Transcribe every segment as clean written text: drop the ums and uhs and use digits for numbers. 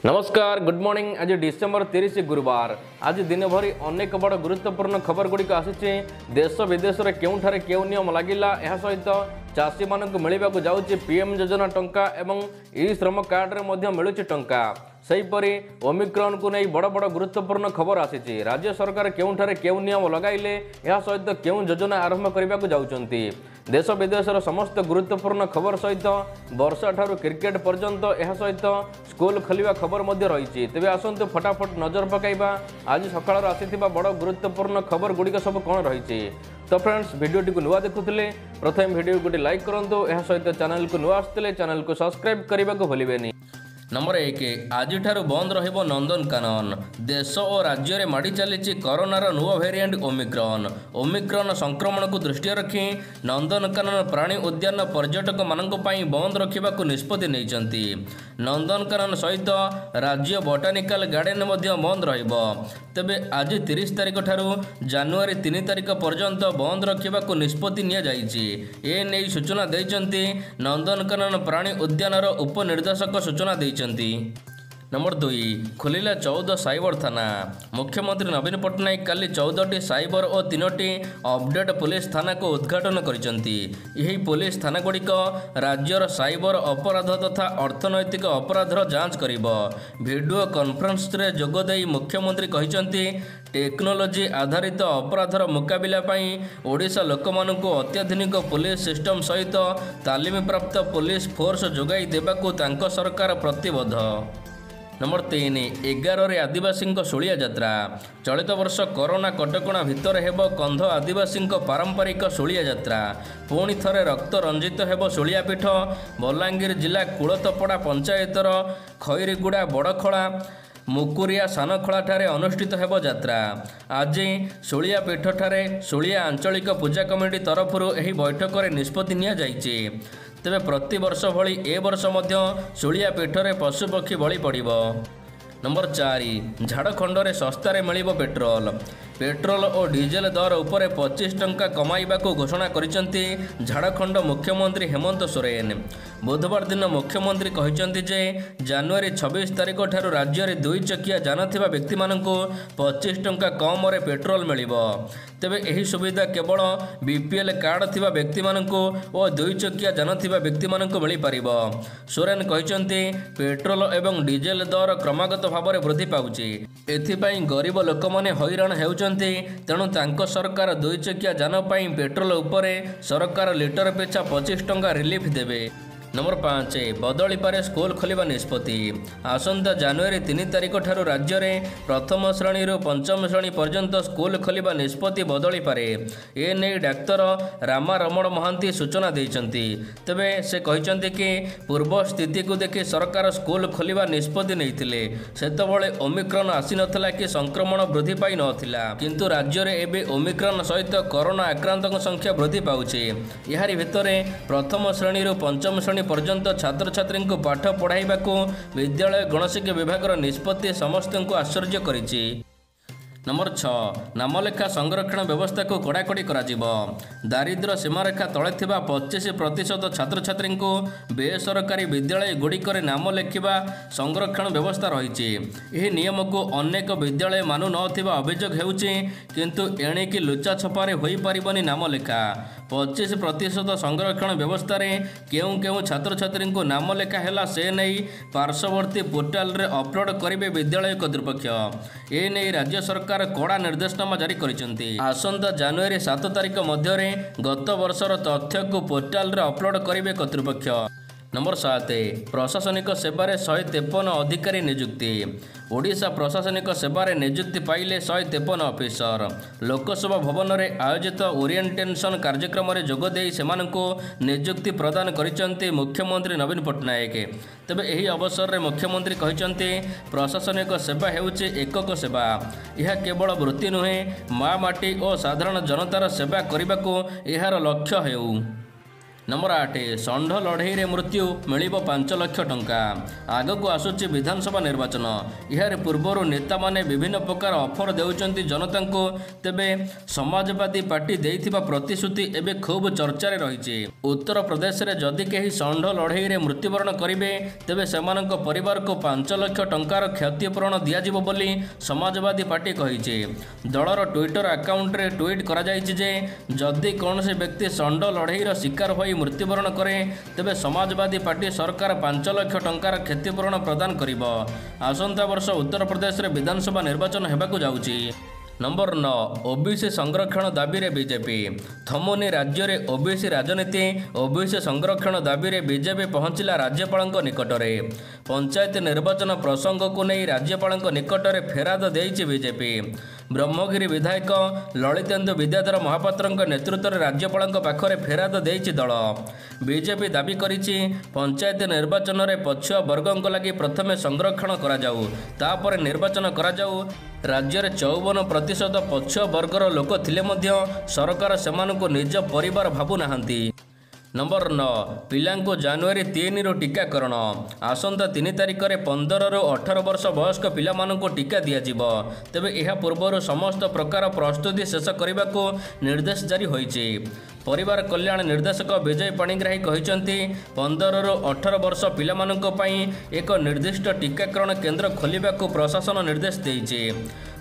नमस्कार good morning. आज December 30 गुरुवार। आज दिन भरी अनेक बड़ गुरुत्वपूर्ण खबर गुड़िक आसी। देश विदेश में केउठारे केउ नियम लागिला, यह सहित चाषी मानक मिलवाक जाउछि पीएम योजना टंका एवं ई श्रम कार्ड रे मध्य मिलुछि टंका। सेहीपरि ओमिक्रॉन को नहीं बड़ बड़ गुरुत्वपूर्ण खबर आसी। राज्य सरकार केउठारे केउ नियम लगाइले, यह सहित केउ योजना आरंभ करने को जाउछंती। देश विदेशर समस्त गुरुत्वपूर्ण खबर सहित वर्षा ठारू क्रिकेट पर्यंत यह सहित स्कूल खोलिया खबर मध्य रही। तेज आसतु फटाफट नजर पकाइबा आज सकाळ आसीथिबा बड़ गुरुत्वपूर्ण खबर गुड़िक सब कौन रही। तो फ्रेंड्स, भिडियोटी को नुआ देखुले प्रथम भिडियो गोटे लाइक करूँ, यह सहित चैनल को नुआ आसते चैनल को सब्सक्राइब करने को भूलें। नंबर 1 आज बंद रहिबो नंदनकानन। देश और राज्य में माड़ी चली कोरोनार नुआ वेरिएंट ओमिक्रॉन। ओमिक्रॉन संक्रमण को दृष्टि रखी नंदनकानन प्राणी उद्यान पर्यटक मानक पई बंद रखा निष्पत्ति नहीं। नंदनकानन सहित राज्य बोटानिकल गार्डन मध्य बंद रहिबो। तेबे आज 30 तारिख ठारू जनवरी 3 तारिख पर्यंत बंद रखा निष्पत्ति निया जायछि। ए नै सूचना दैछन्ति नंदनकानन प्राणी उद्यानर उपनिर्देशक सूचना दै। नंबर 2 खोलिला 14 साइबर थाना। मुख्यमंत्री नवीन पट्टनायक काली 14टी साइबर और 3टी अपडेट पुलिस थाना को उद्घाटन करिसेंती। यही पुलिस थाना गुड़िक राज्यर साइबर अपराध तथा अर्थनैतिक अपराधर जांच करिबो। वीडियो कॉन्फ्रेंस रे जोगदेई मुख्यमंत्री कहिसेंती टेक्नोलोजी आधारित अपराधर मुकाबिला पई ओडिशा लोकमानंको अत्याधुनिक पुलिस सिस्टम सहित तालीम प्राप्त पुलिस फोर्स जोगाई देबाकू तांको सरकार प्रतिबद्ध। नंबर 3 11 रे आदिवासी शोलिया यात्रा। चलित वर्ष कोरोना कटकणा भितर हेबो कंध आदिवासी पारंपरिक शोलिया यात्रा। पुणी थरे रक्त रंजित हेबो शोलिया पीठ। बलांगीर जिला कुलतपड़ा पंचायतर खैरीगुड़ा बड़खला मुकुरिया सानखला ठारे अनुष्ठित हेबो यात्रा। आज शोलिया पीठ ठारे शोलिया आंचलिक पूजा कमिटी तरफरु एही बैठक रे निष्पत्ति निया जायछि। तेबे प्रति वर्ष भली ए वर्ष मध्य शोलिया पीठरे पशुपक्षी बलि पड़िबो। नंबर 4 झाड़खंड रे सस्तारे मिलिबो पेट्रोल। पेट्रोल और डीजेल दर उपरे 25 टंका कमाइबा को घोषणा करिसेंती झाड़खंड मुख्यमंत्री हेमंत सोरेन। बुधवार दिन मुख्यमंत्री कहिसेंती जे जनवरी 26 तारिख ठारू राज्य में 2 चकिया जान थिबा व्यक्ति माननको 25 टंका कम रे पेट्रोल मिलिबो। तेबे एही सुविधा केवल बीपीएल कार्ड थिबा व्यक्ति माननको और 2 चकिया जान थिबा व्यक्ति माननको मिलि पारिबो। सोरेन कहिसेंती पेट्रोल एवं डीजेल दर क्रमागत भाव में वृद्धि पाउछि। एथिपाई गरीब लोक माने हैरान हेउचंती। तेणु तांको सरकार 2 चकिया जान पई पेट्रोल उपरे सरकार लिटर पिछा 25 टंका रिलीफ देबे। नंबर 5 बदली पारे स्कूल खोलिबा निष्पत्ति। आसंता जनवरी 3 तारिख ठारू राज्य में प्रथम श्रेणी रु पंचम श्रेणी पर्यंत स्कूल खोलिबा निष्पत्ति बदली पारे। ए नै डाक्तर रामा रमण महांती सूचना दैछन्ती। तेबे से कहिसन्ती कि पूर्व स्थिति को देखि सरकार स्कूल खोलिबा निष्पत्ति नैथिले। सेतबळे ओमिक्रॉन आसी नथला कि संक्रमण वृद्धि पाई नथिला, किंतु राज्य में एबे ओमिक्रॉन सहित कोरोना आक्रांतक संख्या वृद्धि पाउछि। यारि भितरे प्रथम श्रेणी रु पंचम श्रेणी पर्यंत छात्र छात्री को पाठ पढ़ाइबा को विद्यालय गणशिक्षा विभाग निष्पत्ति समस्त को आश्चर्य करिछि। नंबर 6 नामलेखा संरक्षण व्यवस्था को कड़ाकड़ी कराजिबो। दारिद्र्य सीमारेखा तले थिबा 25% छात्र छात्री को बेसरकारी विद्यालय गुड़िक नाम लेखिबा संरक्षण व्यवस्था रही। यह नियम को अनेक विद्यालय मानु नथिबा अभियोग हेउछि, किंतु एणिकी लुचा छपारे होई पारिबनी नाम लेखा। 25% संरक्षण व्यवस्था रे केउ केउ छात्र छात्री को नाम लेखा हेला से नहीं पार्श्ववर्ती पोर्टाल रे अपलोड करिवे विद्यालय कर्तृपक्ष। ए नहीं राज्य सरकार कड़ा निर्देशनामा जारी करिसेंती। आसंता जनवरी 7 तारिख मध्य गत वर्षर तथ्य को पोर्टाल रे अपलोड करिवे कर्तृपक्ष। नंबर 7 प्रशासनिक सेवार 153 अधिकारी नियुक्ति। ओडिशा प्रशासनिक सेवार नियुक्ति पाइले 153 ऑफिसर। लोकसभा भवन में आयोजित ओरिएंटेशन कार्यक्रम में जोगदे सेमानंको नियुक्ति प्रदान करिसेंती मुख्यमंत्री नवीन पट्टनायक। तेबे एही अवसर में मुख्यमंत्री कहिसेंती प्रशासनिक सेवा हेउछि एकक सेवा। यह केवल वृत्ति नुहे, माँ माटी और साधारण जनतार सेवा करने को यार लक्ष्य हेउ। नंबर 8 षंढ लड़ई मृत्यु मिल 5 लाख टंका। आगक आसुची विधानसभा निर्वाचन यार पूर्वर नेता माने विभिन्न प्रकार ऑफर देउचंती जनता को। तेबे समाजवादी पार्टी देइथिबा प्रतिश्रुति एबे खूब चर्चा रे रहिछि। उत्तर प्रदेश रे जदि केही षंढ लड़ई रे मृत्युवरण करिवे तेबे सेमानक परिवार को 5 लाख टंकार क्षतिपूरण दिया जिवो बोली समाजवादी पार्टी कहिछि। दलर ट्विटर अकाउंट रे ट्वीट करा जायछि जे जदि कोनसे व्यक्ति षंढ लड़ई रो शिकार होई मृत्युवरण करे तेबे समाजवादी पार्टी सरकार 5 लाख टंकार क्षतिपूरण प्रदान करिबो। आसंता वर्ष उत्तर प्रदेश रे विधानसभा निर्वाचन हेबाकू जाउछि। नंबर 9 ओबीसी संरक्षण दाबी रे बीजेपी थमुनी राज्य रे ओबीसी राजनीति। ओबीसी संरक्षण दाबी रे बीजेपी पहुंचला राज्यपाल निकट में। पंचायत निर्वाचन प्रसंग को नहीं राज्यपाल निकट में फेराद देइछि बीजेपी। ब्रह्मगिरी विधायक ललितेन्दु विद्याधर महापात्र नेतृत्व में राज्यपाल पाखरे फेराद देइछि दल। बीजेपी दाबी करिछि पंचायत निर्वाचन में पछुआ वर्गों लगी प्रथमे संरक्षण करा जाऊ तापर निर्वाचन करा जाऊ। राज्य में 54% पछुआ वर्गर लोक थिले मध्य सरकार सेमानकु निज परिवार भाबु नाहांती। नंबर 9 पिलांको जनवरी 3 रु टीकाकरण। आसंता 3 तारिख में 15 रु 18 वर्ष वयस्क पिलामानंको टीका दिया जिवो। तेबे एहा पूर्वर समस्त प्रकार प्रस्तुति शेष करने को निर्देश जारी होइछि। परिवार कल्याण निर्देशक विजय पाणिग्राही कहते 15 रु 18 वर्ष पिलामानंको पई एक निर्दिष्ट टीकाकरण केन्द्र खोलिबा को प्रशासन निर्देश देइछि।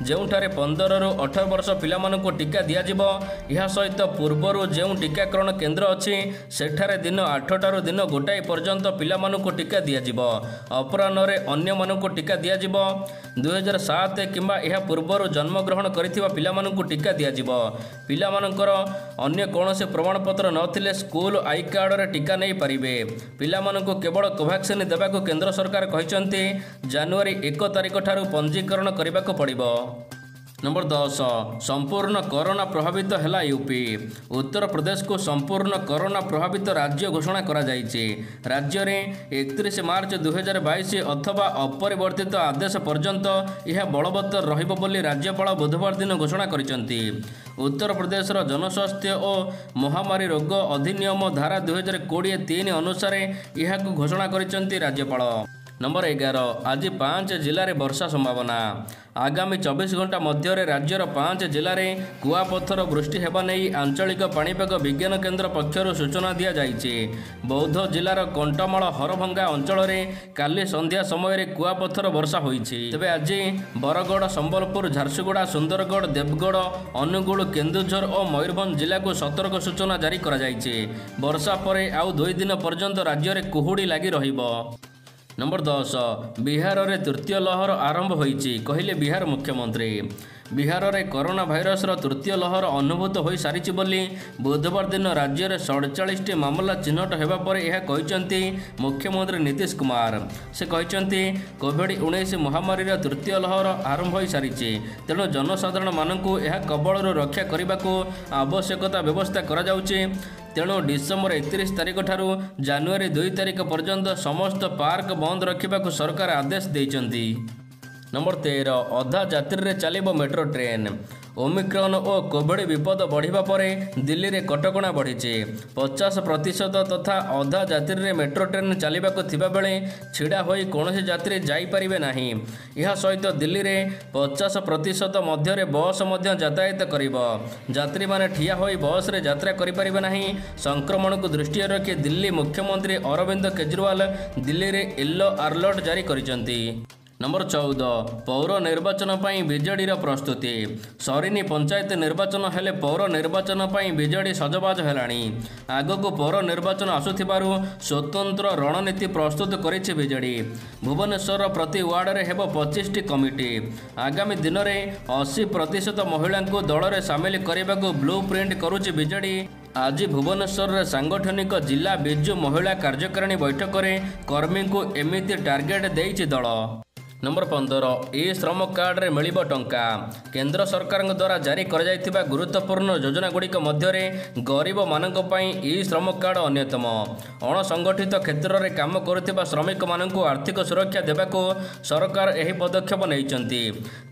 ଯେଉଁଠାରେ 15 रु 18 वर्ष पिलामानंको टीका दिया जिवो। यह सहित पूर्वर जो टीकाकरण केन्द्र अच्छी सेठारे दिन 8टारू दिन 1 पर्यंत पिलामानंको टीका दिया जिवो। अपराह्न रे अन्य मानंको टीका दिया जिवो। 2007 किंबा यह पूर्वर जन्मग्रहण करिथिबा पिलामानंको टीका दिया जिवो। पिलामानंकर अन्य कौनसी प्रमाणपत्र नथिले स्कूल आई कार्ड रे टीका नहीं पारिबे। पिलामानंको केवल कोवैक्सिन देबाको केंद्र सरकार कहिसंती जनवरी 1 तारिख ठारू पंजीकरण करबाको पड़िबो। नंबर 10 संपूर्ण कोरोना प्रभावित है यूपी। उत्तर प्रदेश को संपूर्ण कोरोना प्रभावित राज्य घोषणा करा जायछि। राज्य में 31 मार्च 2022 अथवा अपरिवर्तित आदेश पर्यंत यह बलवत्तर रहिबो बोली राज्यपाल बुधवार दिन घोषणा करिसंती। उत्तर प्रदेश जनस्वास्थ्य और महामारी रोग अधिनियम धारा 2020-3 अनुसार यह घोषणा करिसंती राज्यपाल। नंबर 11 आज 5 जिले में वर्षा संभावना। आगामी 24 घंटा मध्य राज्यर 5 जिले में कुआपथर वृष्टि हेबा नहीं आंचलिक पाणीपाग विज्ञान केन्द्र पक्षर सूचना दि जाइछि। बौद्ध जिलार कंटमाल हरभंगा अंचल में काली संध्या समय कुआपथर वर्षा होइछि। तेबे आज बरगड़ संबलपुर झारसुगुड़ा सुंदरगढ़ देवगढ़ अनुगुल केन्दुझर और मयूरभंज जिला को सतर्क सूचना जारी करा जाइछि। वर्षा पर आउ 2 दिन पर्यंत राज्य में कुहुड़ी लगी रहिबो। नंबर 10 बिहार में तृतीय लहर आरंभ होइछि कहिले बिहार मुख्यमंत्री। बिहार में कोरोना भाइरस तृतीय लहर अनुभूत हो सारी बोली बुधवार दिन राज्य में 47टी मामला चिन्हट होगा पर यह कहते मुख्यमंत्री नीतीश कुमार। से कहते कोविड-19 महामारी तृतीय लहर आरंभ हो सारी तेणु जनसाधारण मानू यह कबल रक्षा करने को आवश्यकता व्यवस्था करा जाउछि। तेणु डिसेम्बर 31 तारिख ठारू जनवरी 2 तारिख पर्यंत समस्त पार्क बंद रखा सरकार आदेश देइछन्ति। नंबर 13 अधा यात्री रे चलिबो मेट्रो ट्रेन। ओमिक्रॉन और कोविड विपद बढ़िबा परे दिल्ली रे कटकणा बढ़िছে। 50% तथा अधा यात्री रे मेट्रो ट्रेन चलिबाको थिबा बेले छिड़ा होई कोनोसी यात्री जाई परिबे नाही। यह सहित दिल्ली रे 50% मध्य रे बस मध्य यातायात करिबो। यात्री माने ठिया होई बस रे यात्रा करि परिबे नाही। संक्रमण को दृष्टि रखी दिल्ली मुख्यमंत्री अरविंद केजरीवाल दिल्ली रे येलो अलर्ट जारी करिसंती। नंबर 14 पौर निर्वाचन पर बीजेडी प्रस्तुति। सरीनी पंचायत निर्वाचन हेले पौर निर्वाचन पर बीजेडी सजबाज हेलाणी। आगक पौर निर्वाचन आसुथिबारु स्वतंत्र रणनीति प्रस्तुत करिछि बीजेडी। भुवनेश्वर प्रति वार्ड रे हेबो 25टी कमिटी। आगामी दिन में 80% महिला को दल में सामिल करने को ब्लू प्रिंट करुछि बीजेडी। आज भुवनेश्वर सांगठनिक जिला बिजु महिला कार्यकारिणी बैठक में कर्मी को एमिति टार्गेट देइछि दल। नंबर 15 ई श्रम कार्ड रे मिलिबो टंका। केंद्र सरकार द्वारा जारी कर जाइथिबा गुरुत्वपूर्ण योजना गुड़िक मध्य गरीब मानक पई ई श्रम कार्ड अन्यतम। अणसंगठित क्षेत्र में काम करुथिबा श्रमिक मानकु आर्थिक सुरक्षा देबाको सरकार एही पदक्षेप नैचंती।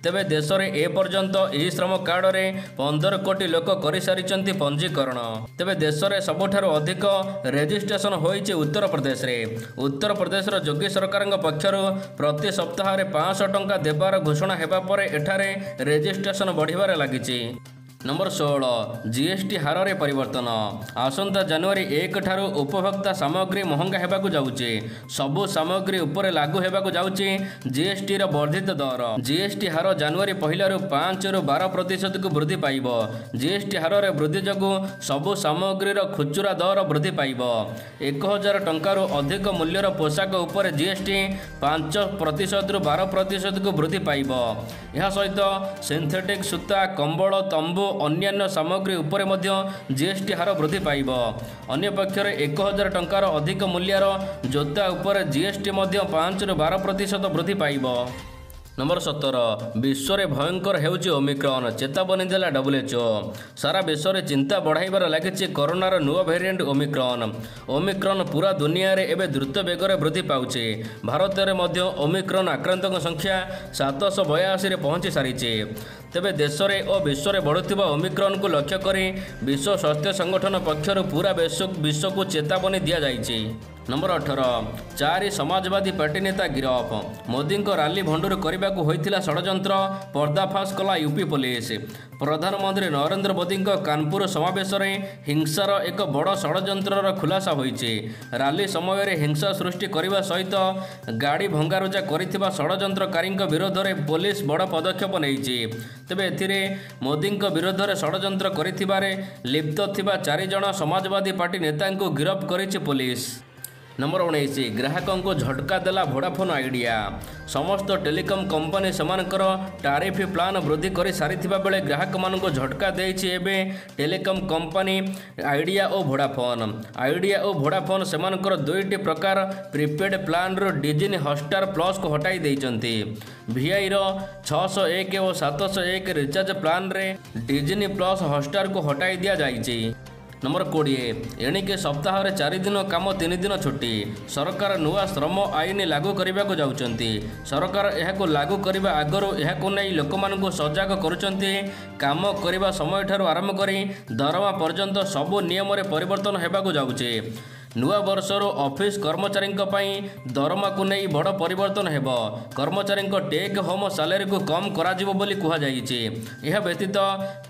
तेबे देश में ए पर्यंत ई श्रम कार्ड रे 15 कोटी लोक करि सारिचंती पंजीकरण। तेबे देश में सबुठारु अधिक रेजिस्ट्रेशन होइछि उत्तर प्रदेश रे। उत्तर प्रदेश रो योगी सरकार पक्षरु प्रति सप्ताह 500 टंका देवार घोषणा हेबा परे एठारे रेजिस्ट्रेशन बढ़िबार लागिछि। नंबर 16 जीएसटी हार रे परिवर्तन। आसंता जनवरी 1 ठारू उपभोक्ता सामग्री महंगा हेबाकु जाउछि। सबु सामग्री उपरे लागू हेबाकु जाउछि जीएसटी रो वर्धित दर। जीएसटी हार जनवरी 1 रु 5 रु 12% को वृद्धि पाइबो। जीएसटी हार रे वृद्धि जगु सबु सामग्री रो खुचुरा दर वृद्धि पाइबो। 1000 टंका रु अधिक मूल्यर पोशाक उपरे जीएसटी 5% रु 12% को वृद्धि पाइबो। यह सहित सिंथेटिक सूता कंबल तंबू अन्यान्य सामग्री उपरे मध्य जीएसटी हार वृद्धि पाइबो। अन्य पक्षर 1000 टंकार अधिक मूल्यर जोता उपरे जीएसटी मध्य 5 रु 12% वृद्धि पाइबो। नंबर 17 विश्व में भयंकर हेउछि ओमिक्रॉन। चेतावनी देला WHO। सारा विश्व में चिंता बढ़ाइबार लागिछि कोरोनार नुआ वेरिएंट ओमिक्रॉन। ओमिक्रॉन पूरा दुनिया रे एबे द्रुत बेगर वृद्धि पाउछि। भारत में मध्य ओमिक्रॉन आक्रांतक संख्या 782 रे पहुंची सारिछि। तेबे देश में और विश्व में बढ़ुथिबा ओमिक्रॉन को लक्ष्य करी विश्व स्वास्थ्य संगठन पक्षर पूरा विश्व को चेतावनी दिया जाइछि। नंबर 18 4 समाजवादी पार्टी नेता गिरफ। मोदी को रैली भंडूर करने को होइथिला षड्यंत्र पर्दाफाश कला यूपी पुलिस। प्रधानमंत्री नरेंद्र मोदी कानपुर समावेश में हिंसार एक बड़ षड्यंत्र खुलासा होइछि। रैली समय रे हिंसा सृष्टि करने सहित गाड़ी भंगारुजा करिथिबा षड्यंत्रकारी विरोध में पुलिस बड़ पदक्षेप नैछि। तेबे एथिरे मोदी विरोध में षड्यंत्र करिथिबारे लिप्त थिबा 4 जण समाजवादी पार्टी नेता को गिरफ करिछि पुलिस। नंबर 19 ग्राहकों को झटका देला वोडाफोन आइडिया। समस्त टेलीकॉम कंपनी सेमानकर टारिफ प्लान वृद्धि कर सारिथिबा बेले ग्राहक मानक झटका देइछि एबे टेलीकॉम कंपनी आइडिया और वोडाफोन। आइडिया और वोडाफोन सेमानकर दुईटी प्रकार प्रीपेड प्लान रो डिज्नी हॉटस्टार प्लस को हटाई देइचंती। VI रो 601 और 701 रिचार्ज प्लान रे डिज्नी प्लस हॉटस्टार को हटाई दिया जाइछि। नंबर 20 एणिके सप्ताह 4 दिन काम 3 दिन छुट्टी। सरकार नुआ श्रम आईन लागू करने को जाउचंती। सरकार यह लागू करने आगरू यह नहीं लोक मानू सजग करुचंती। काम करने समय ठार आरंभ करी दरमा पर्यंत सबु नियम रे परिवर्तन हेबाकु जाउचे। नुआ वर्षर ऑफिस कर्मचारी दरमा को नहीं बड़ परिवर्तन हेबो। कर्मचारी टेक होम सैलरी को कम कराजिबो बोली कुहा जाइछि। यह व्यतीत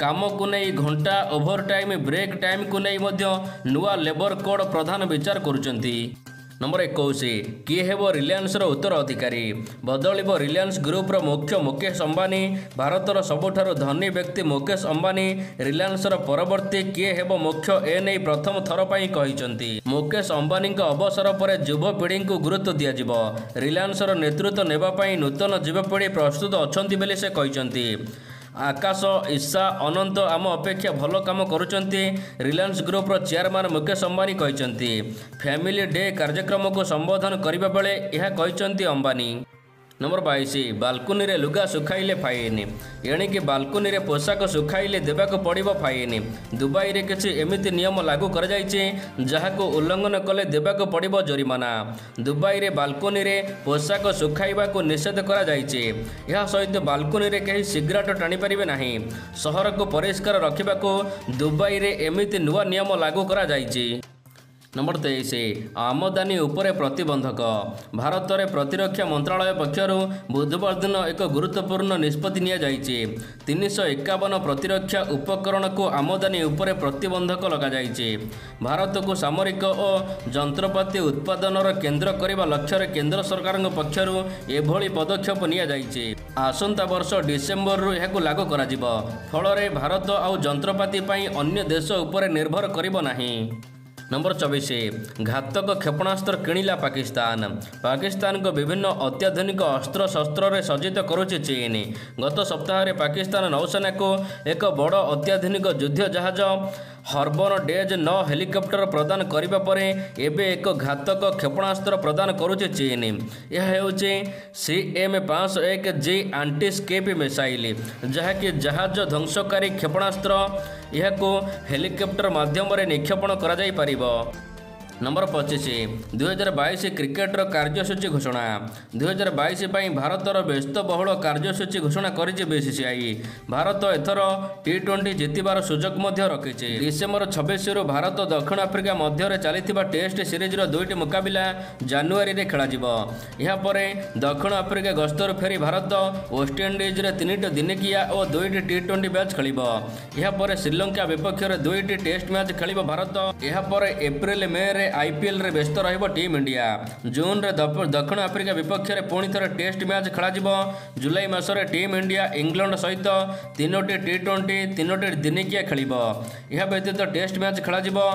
काम को नहीं घंटा ओभर टाइम ब्रेक टाइम को नहीं मध्य नुआ लेबर कोड प्रधान विचार करुचंती। नंबर 21 किए हेबो रिलायंस उत्तराधिकारी। बदलिबो रिलायंस ग्रुप मुख्य मुकेश अंबानी। भारतर सबुठारु धनी व्यक्ति मुकेश अंबानी रिलायंस परवर्ती किए हेबो मुख्य एने प्रथम थर पई कहिसंती। मुकेश अंबानी अवसर पर युवपीढ़ी को गुरुत्व दियाजिबो। रिलायंस नेतृत्व नेबा पई नूतन युवपीढ़ी प्रस्तुत अछंती बेले से कहिसंती। आकाश ईशा अनंत आम अपेक्षा भल काम करुचंती। रिलायंस ग्रुप चेयरमैन मुकेश अंबानी कहिसंती। फैमिली डे कार्यक्रम को संबोधन करबा बेले यह कहिसंती अंबानी। नंबर 22 बालकोनी रे लुगा सुखाइले फाइन। एणिकी बालकोनी रे पोशाक सुखाइले देबाक पड़िबो फाइन। दुबई रे किछि एमिति नियम लागू कर जाइछे जहाको उल्लंघन कले देबाक पड़िबो जरिमाना। दुबई रे बालकोनी रे पोशाक सुखाइबा को निषेध करा जाइछे। यह सहित बालकोनी रे कहीं सिगरेट टाणी परिबे नाही। शहर को परिष्कार रखिबा को दुबई रे एमिति नुआ नियम लागू करा जाइछे। नंबर 23 आमदानी उपरे प्रतिबंधक। भारत में प्रतिरक्षा मंत्रालय पक्षर बुधवार दिन एक गुरुत्वपूर्ण निष्पत्ति निया जाइछे। 351 प्रतिरक्षा उपकरण को आमदानी उपरे प्रतिबंधक लगा जाइछे। भारत को सामरिक और जंत्रपाति उत्पादनर केंद्र करने लक्ष्य केंद्र सरकार पक्षर एभली पदक्षेप निया जाइछे। आसंता वर्ष डिसेम्बर रु यह लागू करा जिवो। फल भारत आउ जंत्रपाति पई अन्य देश उपरे निर्भर करिबो नाही। नंबर 24 घातक क्षेपणास्त्र किणिला पाकिस्तान। पाकिस्तान को विभिन्न अत्याधुनिक अस्त्र शस्त्र रे सज्जित करुचे चीन। गत सप्ताह पाकिस्तान नौसेना को एक बड़ अत्याधुनिक युद्ध जहाज हर्बन डेज 9 हेलिकप्टर प्रदान करिबा परे एबे एक घातक क्षेपणास्त्र प्रदान करुचे चीन। यह हेउचे CM-501J एंटीस्केप मिसाइल जहाँकि जहाज ध्वंसकारी क्षेपणास्त्र यह हेलिकप्टर माध्यम निक्षेपण करा जाई परिबो। नंबर 25 2022 क्रिकेटर कार्यसूची घोषणा 2022 भारतर व्यस्तबहुल कार्यसूची घोषणा करिछि बीसीसीआई। भारत एथर T20 जितिबार सुजोग मध्य रखिछि। डिसेंबर 26 रु भारत दक्षिण आफ्रिका मध्य चलिथिबा टेस्ट सीरीज रो 2टी मुकाबिला जानुआरी रे खेला जिवो। यहा परे दक्षिण आफ्रिका गस्तर फेरी भारत वेस्टइंडीज रे 3टी दिनिकिया और 2टी T20 मैच खेलिबो। यहा परे श्रीलंका विपक्ष रे 2टी टेस्ट मैच खेलिबो भारत। यहा परे एप्रिल मे रे आईपीएल रे व्यस्त रहिबो टीम इंडिया। जून रे दक्षिण आफ्रिका विपक्ष रे पुणी थरे टेस्ट मैच खेला जिवो। जुलाई मास रे टीम इंडिया इंग्लैंड सहित 3टी T20 3टी दिनिकिया खेलिबो। यह व्यतीत टेस्ट मैच खेला जिवो।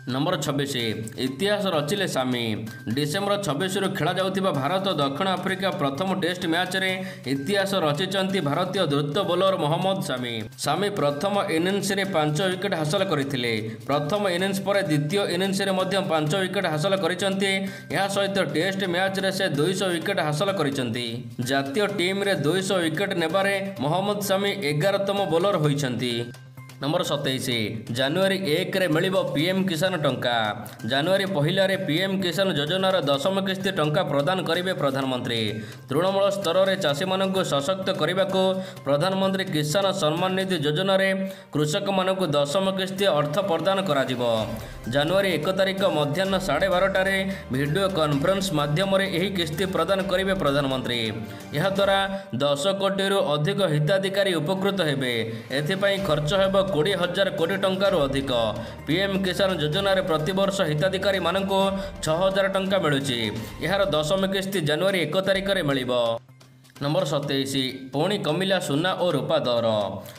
नंबर 26 इतिहास रचिले सामी डिसेंबर 26 रु खेला जाउथिबा भारत दक्षिण आफ्रिका प्रथम टेस्ट मैच रे इतिहास रचिचंती भारतीय द्रुत बोलर मोहम्मद सामी। सामी प्रथम इनिंग्स रे 5 विकेट हासिल करथिले। प्रथम इनिंग्स पर द्वितीय इनिंग्स रे मध्य 5 विकेट हासिल करिसंती। यहा सहित टेस्ट मैच रे से 200 विकेट हासिल करिसंती। जातीय टीम रे 200 विकेट नेबारे मोहम्मद सामी 11तम बोलर होइछंती। नंबर 27 जानुआरी 1 रे मिलिबो पीएम किसान टंका। जानुआरी 1 रे पीएम किसान योजनार 10म किस्ती टंका प्रदान करिवे प्रधानमंत्री। तृणमूल स्तर रे चाषी मानकु सशक्त करिबाको प्रधानमंत्री किसान सम्मान निधि योजना रे कृषक मानकु 10म किस्ती अर्थ प्रदान करा जिवो। जानुआरी 1 तारिख मध्याह्न 12:30 रे वीडियो कॉन्फ्रेंस माध्यम रे एही किस्ती प्रदान करिवे प्रधानमंत्री। यहा द्वारा 10 कोटी रु अधिक हिताधिकारी उपकृत हेबे। एथिपई खर्च हेबो 20,000 कोटी टंका रु अधिक। पीएम किसान योजना रे प्रतिवर्ष हिताधिकारी मानकु 6,000 टंका मिलुछि। यार 10म किस्ती जानुआरी 1 तारिख रे मिलिबो। नंबर 27 पुणी कमिला सुना और रूपा दर।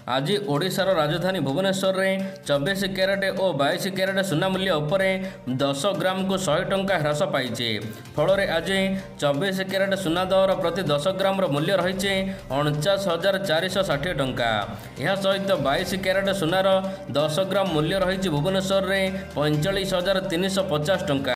आज ओडिशार राजधानी भुवनेश्वर रे 24 कैरेट और 22 कैरेट सुना मूल्य उपरे 10 ग्राम को 100 टंका ह्रास पाइছে। फल आज 24 कैरेट सुना दर प्रति 10 ग्राम मूल्य रही 49,460 टंका। यह सहित 22 कैरेट सुनार 10 ग्राम मूल्य रही भुवनेश्वर रे 45,350 टंका।